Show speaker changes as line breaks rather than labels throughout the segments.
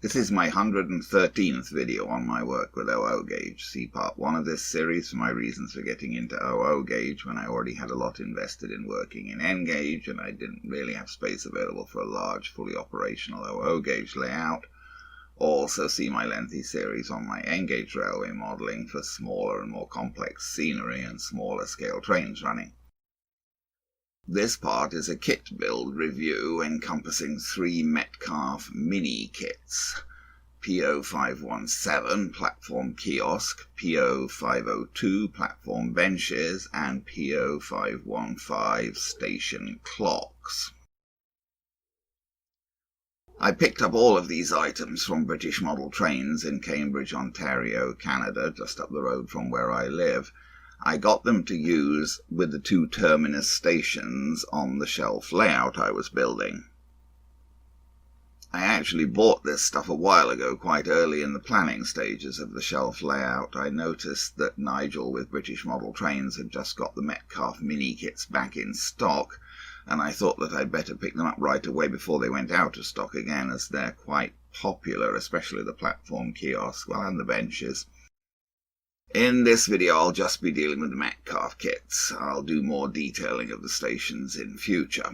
This is my 113th video on my work with OO gauge. See part 1 of this series for my reasons for getting into OO gauge when I already had a lot invested in working in N gauge and I didn't really have space available for a large, fully operational OO gauge layout. Also see my lengthy series on my N gauge railway modelling for smaller and more complex scenery and smaller scale trains running. This part is a kit build review encompassing 3 Metcalfe Mini Kits: PO517 Platform Kiosk, PO502 Platform Benches, and PO515 Station Clocks. I picked up all of these items from British model trains in Cambridge, Ontario, Canada, just up the road from where I live. I got them to use with the 2 terminus stations on the shelf layout I was building. I actually bought this stuff a while ago, quite early in the planning stages of the shelf layout. I noticed that Nigel with British model trains had just got the Metcalfe Mini Kits back in stock, and I thought that I'd better pick them up right away before they went out of stock again, as they're quite popular, especially the platform kiosk, and the benches. In this video I'll just be dealing with the Metcalfe kits. I'll do more detailing of the stations in future.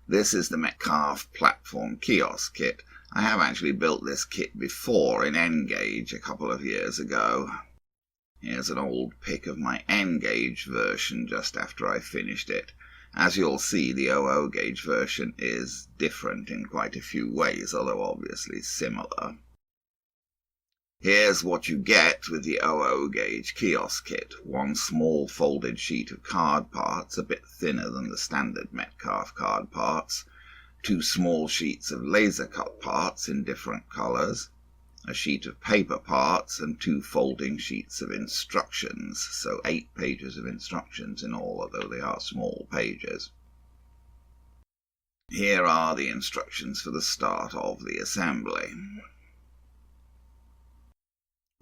This is the Metcalfe Platform Kiosk kit. I have actually built this kit before in N gauge a couple of years ago. Here's an old pic of my N gauge version just after I finished it. As you'll see, the OO gauge version is different in quite a few ways, although obviously similar. Here's what you get with the OO gauge kiosk kit: 1 small folded sheet of card parts, a bit thinner than the standard Metcalfe card parts, 2 small sheets of laser cut parts in different colours, a sheet of paper parts, and 2 folding sheets of instructions, so 8 pages of instructions in all, although they are small pages. Here are the instructions for the start of the assembly.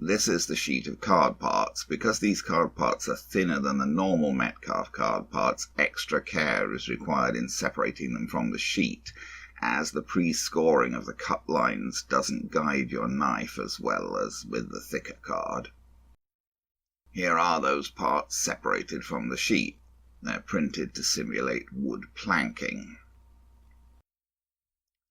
This is the sheet of card parts. Because these card parts are thinner than the normal Metcalfe card parts, extra care is required in separating them from the sheet, as the pre-scoring of the cut lines doesn't guide your knife as well as with the thicker card. Here are those parts separated from the sheet. They're printed to simulate wood planking.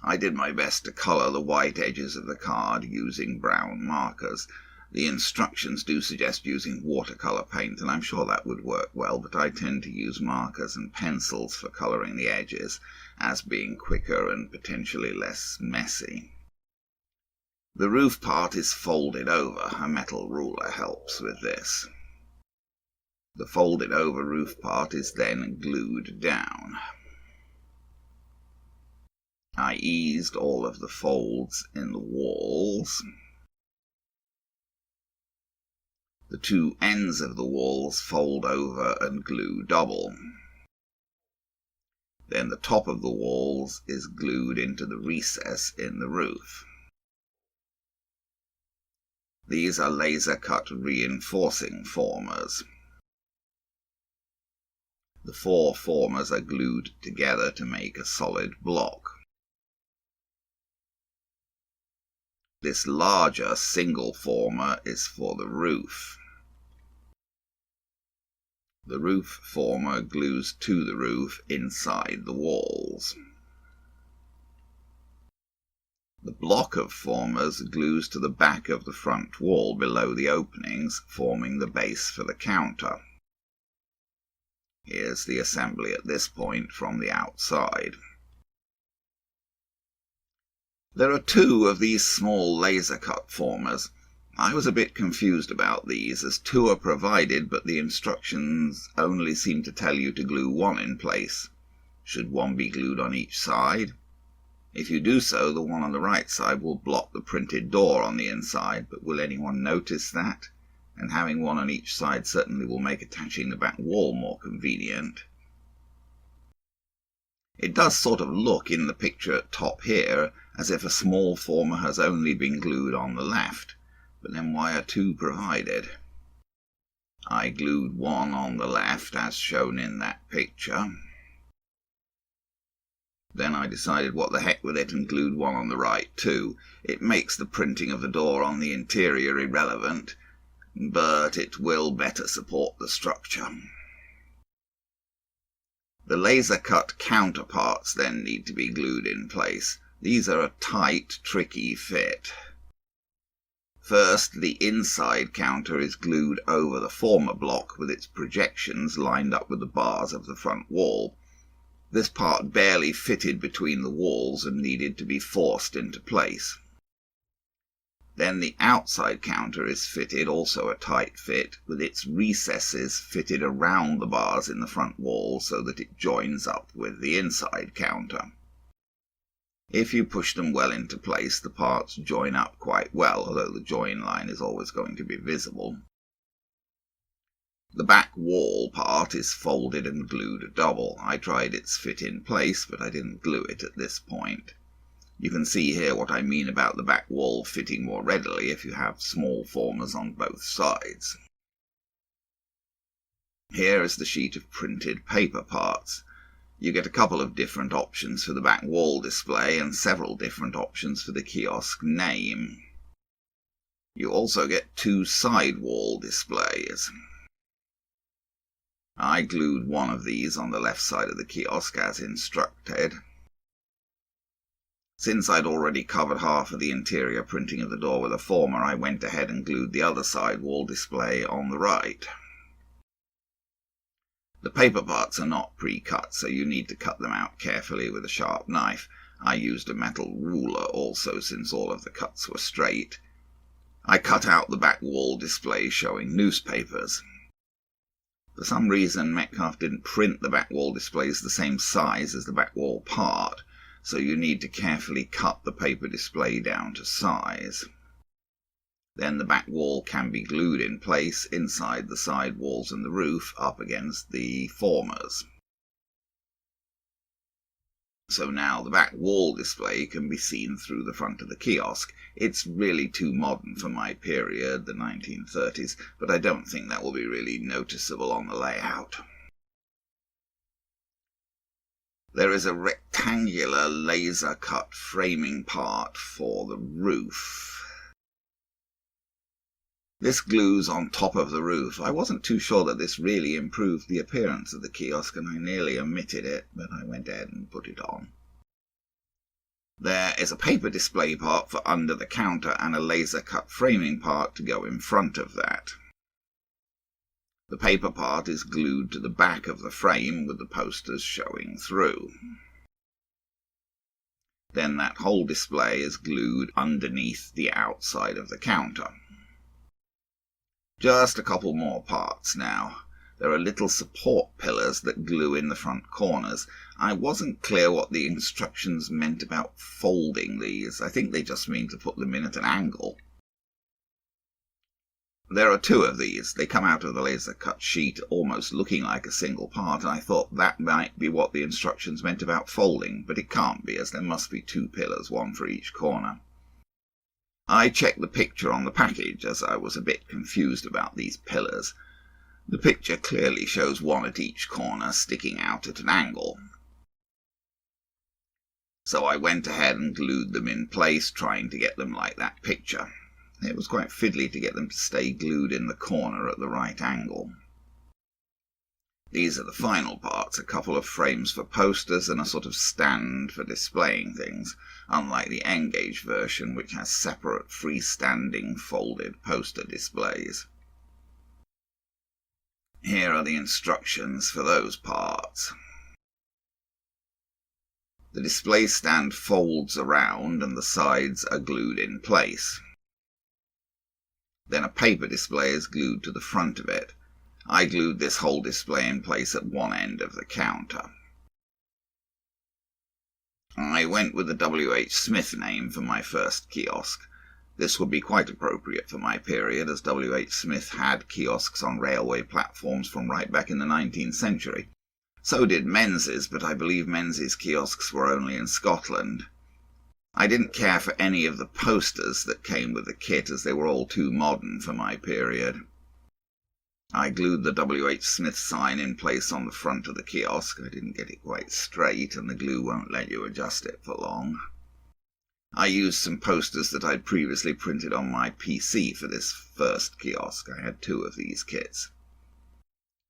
I did my best to colour the white edges of the card using brown markers. The instructions do suggest using watercolour paint, and I'm sure that would work well, but I tend to use markers and pencils for colouring the edges, as being quicker and potentially less messy. The roof part is folded over. A metal ruler helps with this. The folded over roof part is then glued down. I eased all of the folds in the walls. The 2 ends of the walls fold over and glue double. Then the top of the walls is glued into the recess in the roof. These are laser cut reinforcing formers. The 4 formers are glued together to make a solid block. This larger single former is for the roof. The roof former glues to the roof inside the walls. The block of formers glues to the back of the front wall below the openings, forming the base for the counter. Here's the assembly at this point from the outside. There are 2 of these small laser cut formers. I was a bit confused about these, as 2 are provided, but the instructions only seem to tell you to glue 1 in place. Should 1 be glued on each side? If you do so, the one on the right side will block the printed door on the inside, but will anyone notice that? And having 1 on each side certainly will make attaching the back wall more convenient. It does sort of look in the picture at top here as if a small former has only been glued on the left. But then why are 2 provided? I glued 1 on the left as shown in that picture. Then I decided what the heck with it and glued one on the right too. It makes the printing of the door on the interior irrelevant, but it will better support the structure. The laser cut counterparts then need to be glued in place. These are a tight, tricky fit. First, the inside counter is glued over the former block with its projections lined up with the bars of the front wall. This part barely fitted between the walls and needed to be forced into place. Then the outside counter is fitted, also a tight fit, with its recesses fitted around the bars in the front wall so that it joins up with the inside counter. If you push them well into place, the parts join up quite well, although the join line is always going to be visible. The back wall part is folded and glued double. I tried its fit in place, but I didn't glue it at this point. You can see here what I mean about the back wall fitting more readily if you have small formers on both sides. Here is the sheet of printed paper parts. You get a couple of different options for the back wall display and several different options for the kiosk name. You also get two side wall displays. I glued one of these on the left side of the kiosk as instructed. Since I'd already covered half of the interior printing of the door with a former, I went ahead and glued the other side wall display on the right. The paper parts are not pre-cut, so you need to cut them out carefully with a sharp knife. I used a metal ruler also, since all of the cuts were straight. I cut out the back wall display showing newspapers. For some reason, Metcalfe didn't print the back wall displays the same size as the back wall part, so you need to carefully cut the paper display down to size. Then the back wall can be glued in place inside the side walls and the roof up against the formers. So now the back wall display can be seen through the front of the kiosk. It's really too modern for my period, the 1930s, but I don't think that will be really noticeable on the layout. There is a rectangular laser-cut framing part for the roof. This glues on top of the roof. I wasn't too sure that this really improved the appearance of the kiosk, and I nearly omitted it, but I went ahead and put it on. There is a paper display part for under the counter and a laser-cut framing part to go in front of that. The paper part is glued to the back of the frame with the posters showing through. Then that whole display is glued underneath the outside of the counter. Just a couple more parts now. There are little support pillars that glue in the front corners. I wasn't clear what the instructions meant about folding these. I think they just mean to put them in at an angle. There are two of these. They come out of the laser cut sheet almost looking like a single part, and I thought that might be what the instructions meant about folding, but it can't be, as there must be two pillars, one for each corner. I checked the picture on the package, as I was a bit confused about these pillars. The picture clearly shows one at each corner sticking out at an angle. So I went ahead and glued them in place, trying to get them like that picture. It was quite fiddly to get them to stay glued in the corner at the right angle. These are the final parts, a couple of frames for posters and a sort of stand for displaying things, unlike the N-gauge version, which has separate freestanding folded poster displays. Here are the instructions for those parts. The display stand folds around and the sides are glued in place. Then a paper display is glued to the front of it. I glued this whole display in place at one end of the counter. I went with the W.H. Smith name for my first kiosk. This would be quite appropriate for my period, as W.H. Smith had kiosks on railway platforms from right back in the 19th century. So did Menzies, but I believe Menzies kiosks were only in Scotland. I didn't care for any of the posters that came with the kit, as they were all too modern for my period. I glued the W.H. Smith sign in place on the front of the kiosk. I didn't get it quite straight, and the glue won't let you adjust it for long. I used some posters that I'd previously printed on my PC for this first kiosk. I had 2 of these kits.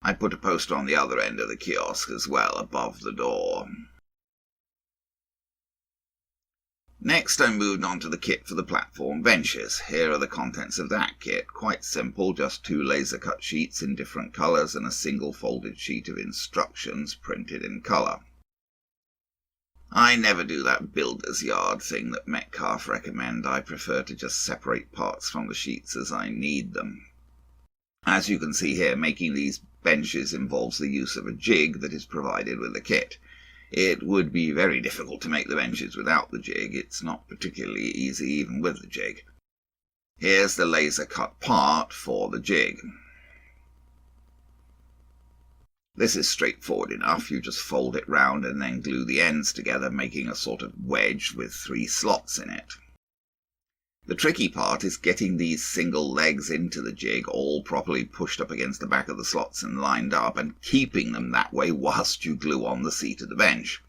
I put a poster on the other end of the kiosk as well, above the door. Next, I moved on to the kit for the platform benches. Here are the contents of that kit. Quite simple, just 2 laser cut sheets in different colours and a single folded sheet of instructions printed in colour. I never do that builder's yard thing that Metcalfe recommend. I prefer to just separate parts from the sheets as I need them. As you can see here, making these benches involves the use of a jig that is provided with the kit. It would be very difficult to make the benches without the jig. It's not particularly easy even with the jig. Here's the laser cut part for the jig. This is straightforward enough. You just fold it round and then glue the ends together, making a sort of wedge with 3 slots in it. The tricky part is getting these single legs into the jig all properly pushed up against the back of the slots and lined up, and keeping them that way whilst you glue on the seat of the bench.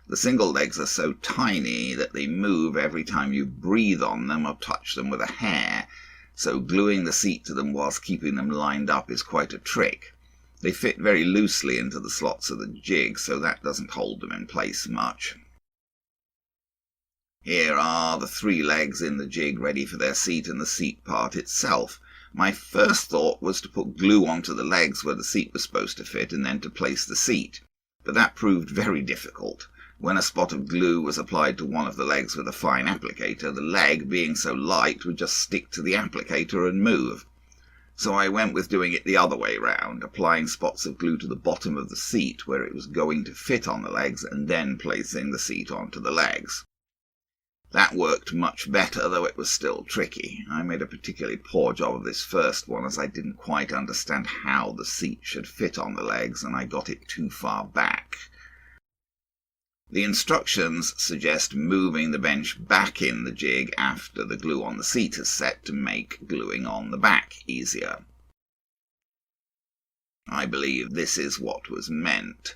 The single legs are so tiny that they move every time you breathe on them or touch them with a hair, so gluing the seat to them whilst keeping them lined up is quite a trick. They fit very loosely into the slots of the jig, so that doesn't hold them in place much. Here are the 3 legs in the jig ready for their seat and the seat part itself. My first thought was to put glue onto the legs where the seat was supposed to fit and then to place the seat, but that proved very difficult. When a spot of glue was applied to one of the legs with a fine applicator, the leg, being so light, would just stick to the applicator and move. So I went with doing it the other way round, applying spots of glue to the bottom of the seat where it was going to fit on the legs and then placing the seat onto the legs. That worked much better, though it was still tricky. I made a particularly poor job of this first one, as I didn't quite understand how the seat should fit on the legs, and I got it too far back. The instructions suggest moving the bench back in the jig after the glue on the seat is set to make gluing on the back easier. I believe this is what was meant.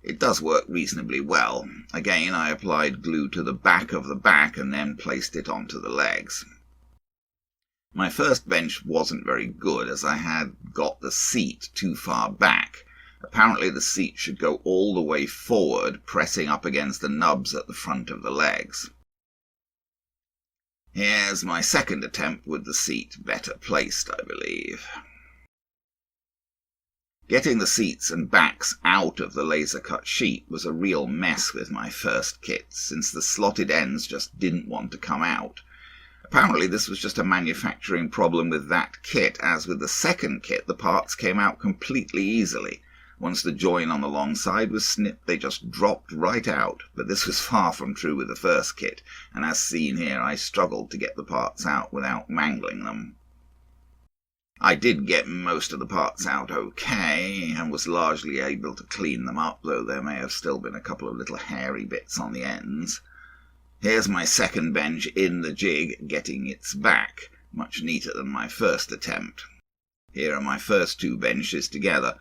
It does work reasonably well. Again, I applied glue to the back of the back and then placed it onto the legs. My first bench wasn't very good, as I had got the seat too far back. Apparently the seat should go all the way forward, pressing up against the nubs at the front of the legs. Here's my second attempt with the seat better placed, I believe. Getting the seats and backs out of the laser-cut sheet was a real mess with my first kit, since the slotted ends just didn't want to come out. Apparently this was just a manufacturing problem with that kit, as with the second kit the parts came out completely easily. Once the join on the long side was snipped, they just dropped right out, but this was far from true with the first kit, and as seen here I struggled to get the parts out without mangling them. I did get most of the parts out okay, and was largely able to clean them up, though there may have still been a couple of little hairy bits on the ends. Here's my second bench in the jig getting its back, much neater than my first attempt. Here are my first 2 benches together.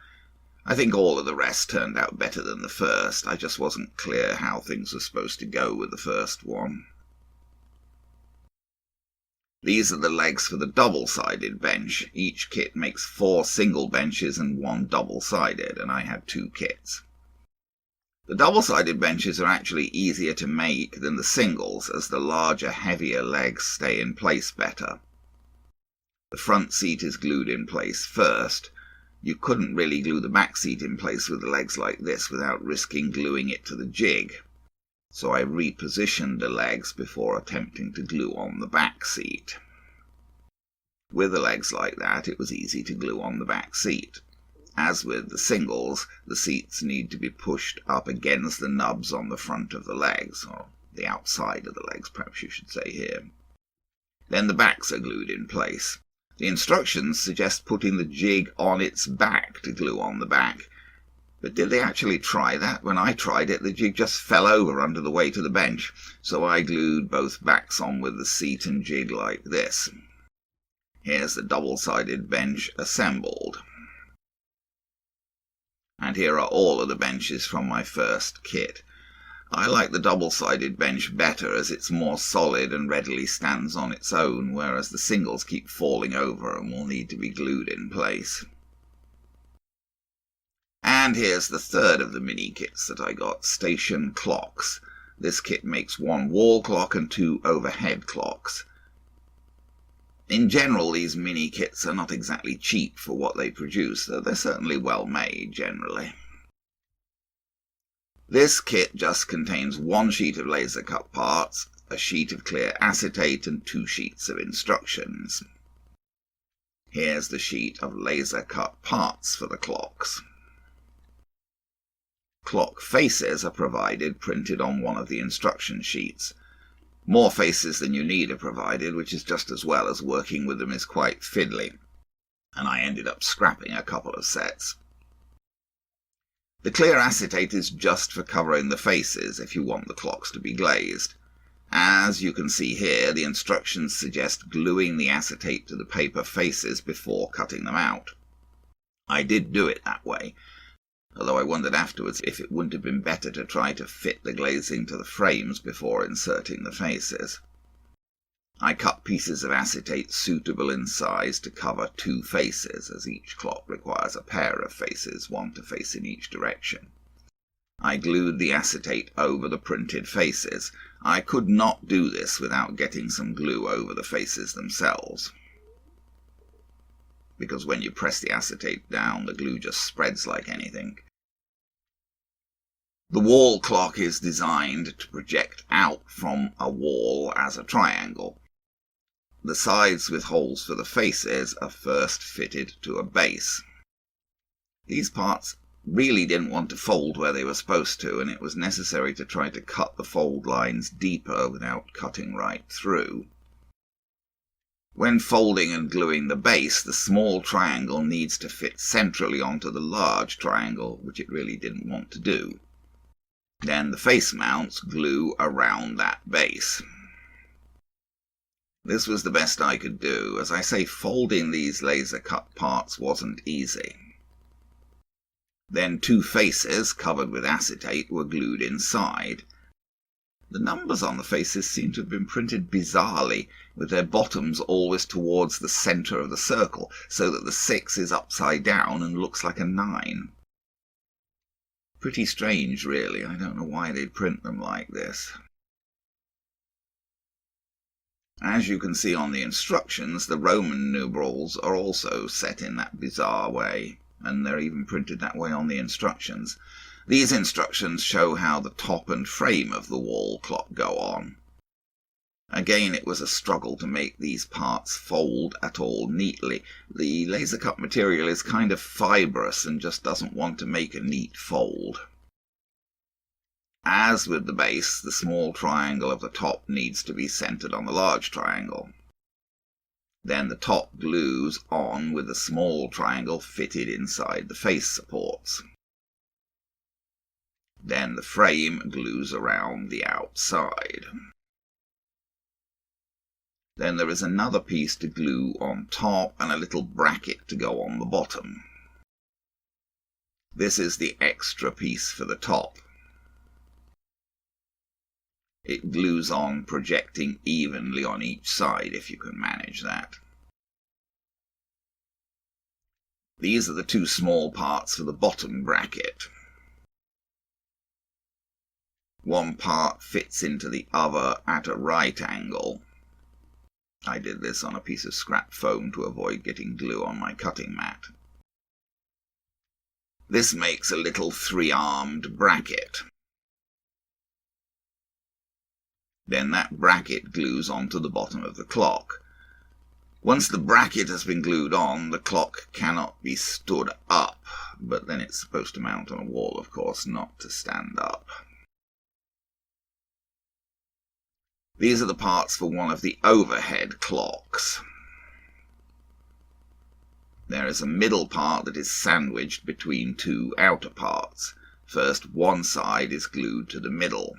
I think all of the rest turned out better than the first. I just wasn't clear how things were supposed to go with the first one. These are the legs for the double-sided bench. Each kit makes 4 single benches and 1 double-sided, and I had 2 kits. The double-sided benches are actually easier to make than the singles, as the larger, heavier legs stay in place better. The front seat is glued in place first. You couldn't really glue the back seat in place with the legs like this without risking gluing it to the jig. So I repositioned the legs before attempting to glue on the back seat. With the legs like that, it was easy to glue on the back seat. As with the singles, the seats need to be pushed up against the nubs on the front of the legs, or the outside of the legs, perhaps you should say here. Then the backs are glued in place. The instructions suggest putting the jig on its back to glue on the back. But did they actually try that? When I tried it, the jig just fell over under the weight of the bench, so I glued both backs on with the seat and jig like this. Here's the double-sided bench assembled. And here are all of the benches from my first kit. I like the double-sided bench better as it's more solid and readily stands on its own, whereas the singles keep falling over and will need to be glued in place. And here's the third of the mini kits that I got, Station Clocks. This kit makes one wall clock and two overhead clocks. In general, these mini kits are not exactly cheap for what they produce, though they're certainly well made generally. This kit just contains one sheet of laser cut parts, a sheet of clear acetate and 2 sheets of instructions. Here's the sheet of laser cut parts for the clocks. Clock faces are provided printed on one of the instruction sheets. More faces than you need are provided, which is just as well, as working with them is quite fiddly, and I ended up scrapping a couple of sets. The clear acetate is just for covering the faces if you want the clocks to be glazed. As you can see here, the instructions suggest gluing the acetate to the paper faces before cutting them out. I did do it that way, although I wondered afterwards if it wouldn't have been better to try to fit the glazing to the frames before inserting the faces. I cut pieces of acetate suitable in size to cover 2 faces, as each clock requires a pair of faces, one to face in each direction. I glued the acetate over the printed faces. I could not do this without getting some glue over the faces themselves, because when you press the acetate down, the glue just spreads like anything. The wall clock is designed to project out from a wall as a triangle. The sides with holes for the faces are first fitted to a base. These parts really didn't want to fold where they were supposed to, and it was necessary to try to cut the fold lines deeper without cutting right through. When folding and gluing the base, the small triangle needs to fit centrally onto the large triangle, which it really didn't want to do. Then the face mounts glue around that base. This was the best I could do. As I say, folding these laser cut parts wasn't easy. Then 2 faces covered with acetate were glued inside. The numbers on the faces seem to have been printed bizarrely, with their bottoms always towards the centre of the circle, so that the 6 is upside down and looks like a 9. Pretty strange, really. I don't know why they'd print them like this. As you can see on the instructions, the Roman numerals are also set in that bizarre way, and they're even printed that way on the instructions. These instructions show how the top and frame of the wall clock go on. Again, it was a struggle to make these parts fold at all neatly. The laser cut material is kind of fibrous and just doesn't want to make a neat fold. As with the base, the small triangle of the top needs to be centered on the large triangle. Then the top glues on with the small triangle fitted inside the face supports. Then the frame glues around the outside. Then there is another piece to glue on top and a little bracket to go on the bottom. This is the extra piece for the top. It glues on, projecting evenly on each side if you can manage that. These are the 2 small parts for the bottom bracket. One part fits into the other at a right angle. I did this on a piece of scrap foam to avoid getting glue on my cutting mat. This makes a little 3-armed bracket. Then that bracket glues onto the bottom of the clock. Once the bracket has been glued on, the clock cannot be stood up, but then it's supposed to mount on a wall, of course, not to stand up. These are the parts for one of the overhead clocks. There is a middle part that is sandwiched between 2 outer parts. First, one side is glued to the middle.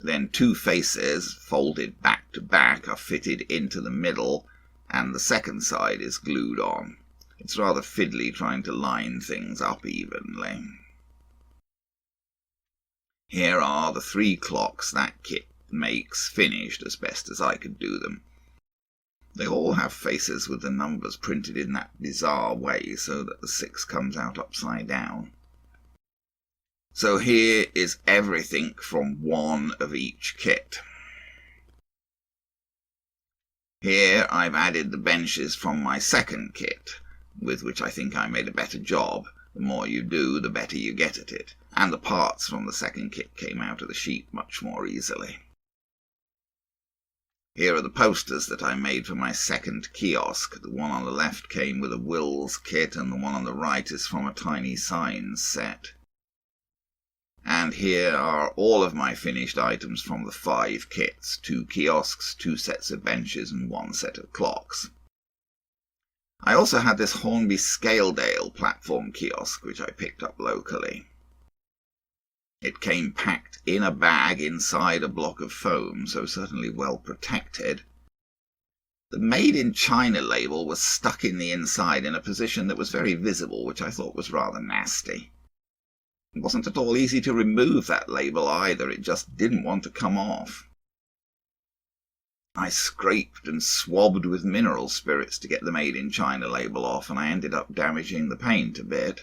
Then 2 faces, folded back to back, are fitted into the middle, and the second side is glued on. It's rather fiddly trying to line things up evenly. Here are the 3 clocks that kit makes, finished as best as I could do them. They all have faces with the numbers printed in that bizarre way so that the 6 comes out upside down. So here is everything from one of each kit. Here I've added the benches from my second kit, with which I think I made a better job. The more you do, the better you get at it, and the parts from the second kit came out of the sheet much more easily. Here are the posters that I made for my second kiosk. The one on the left came with a Wills kit, and the one on the right is from a tiny signs set. And here are all of my finished items from the 5 kits, 2 kiosks, 2 sets of benches, and 1 set of clocks. I also had this Hornby Scaledale platform kiosk, which I picked up locally. It came packed in a bag inside a block of foam, so certainly well protected. The Made in China label was stuck in the inside in a position that was very visible, which I thought was rather nasty. It wasn't at all easy to remove that label either, it just didn't want to come off. I scraped and swabbed with mineral spirits to get the Made in China label off, and I ended up damaging the paint a bit.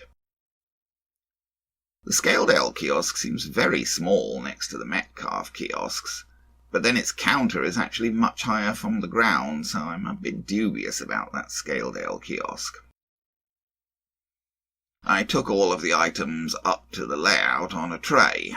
The Scaledale kiosk seems very small next to the Metcalfe kiosks, but then its counter is actually much higher from the ground, so I'm a bit dubious about that Scaledale kiosk. I took all of the items up to the layout on a tray.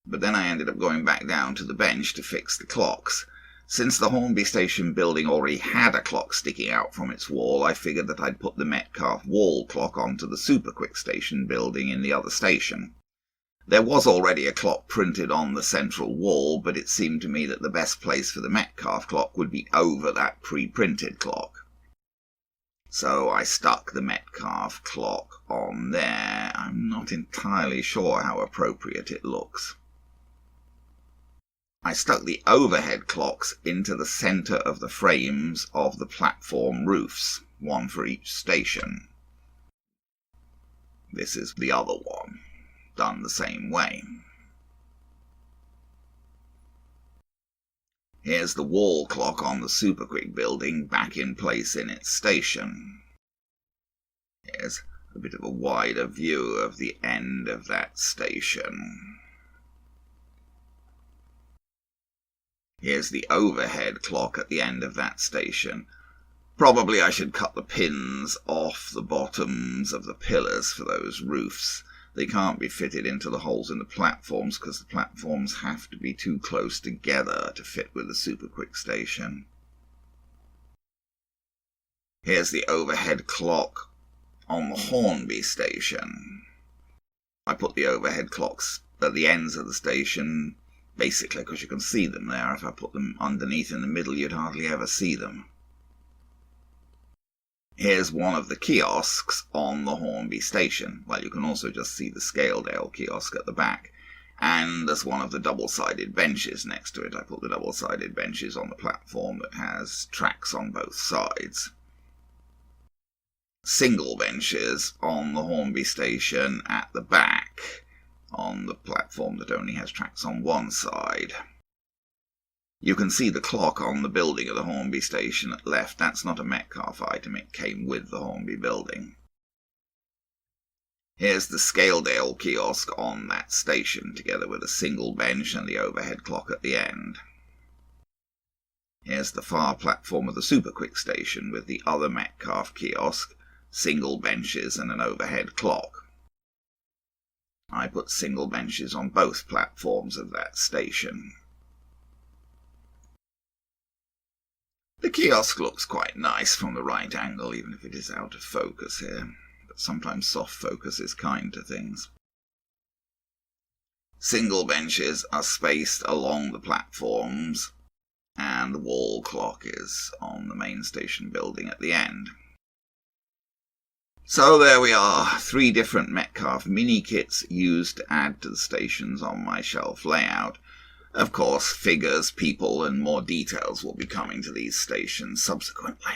But then I ended up going back down to the bench to fix the clocks. Since the Hornby Station building already had a clock sticking out from its wall, I figured that I'd put the Metcalfe wall clock onto the Super Quick Station building in the other station. There was already a clock printed on the central wall, but it seemed to me that the best place for the Metcalfe clock would be over that pre-printed clock. So I stuck the Metcalfe clock on there. I'm not entirely sure how appropriate it looks. I stuck the overhead clocks into the centre of the frames of the platform roofs, one for each station. This is the other one, done the same way. Here's the wall clock on the Superquick building back in place in its station. Here's a bit of a wider view of the end of that station. Here's the overhead clock at the end of that station. Probably I should cut the pins off the bottoms of the pillars for those roofs. They can't be fitted into the holes in the platforms because the platforms have to be too close together to fit with the Superquick station. Here's the overhead clock on the Hornby station. I put the overhead clocks at the ends of the station, basically because you can see them there. If I put them underneath in the middle, you'd hardly ever see them. Here's one of the kiosks on the Hornby station. Well, you can also just see the Scaledale kiosk at the back. And there's one of the double-sided benches next to it. I put the double-sided benches on the platform that has tracks on both sides. Single benches on the Hornby station at the back, on the platform that only has tracks on one side. You can see the clock on the building of the Hornby station at left. That's not a Metcalfe item, it came with the Hornby building. Here's the Scaledale kiosk on that station, together with a single bench and the overhead clock at the end. Here's the far platform of the Superquick station with the other Metcalfe kiosk, single benches and an overhead clock. I put single benches on both platforms of that station. The kiosk looks quite nice from the right angle, even if it is out of focus here, but sometimes soft focus is kind to things. Single benches are spaced along the platforms, and the wall clock is on the main station building at the end. So there we are, 3 different Metcalfe Mini Kits used to add to the stations on my shelf layout. Of course, figures, people, and more details will be coming to these stations subsequently.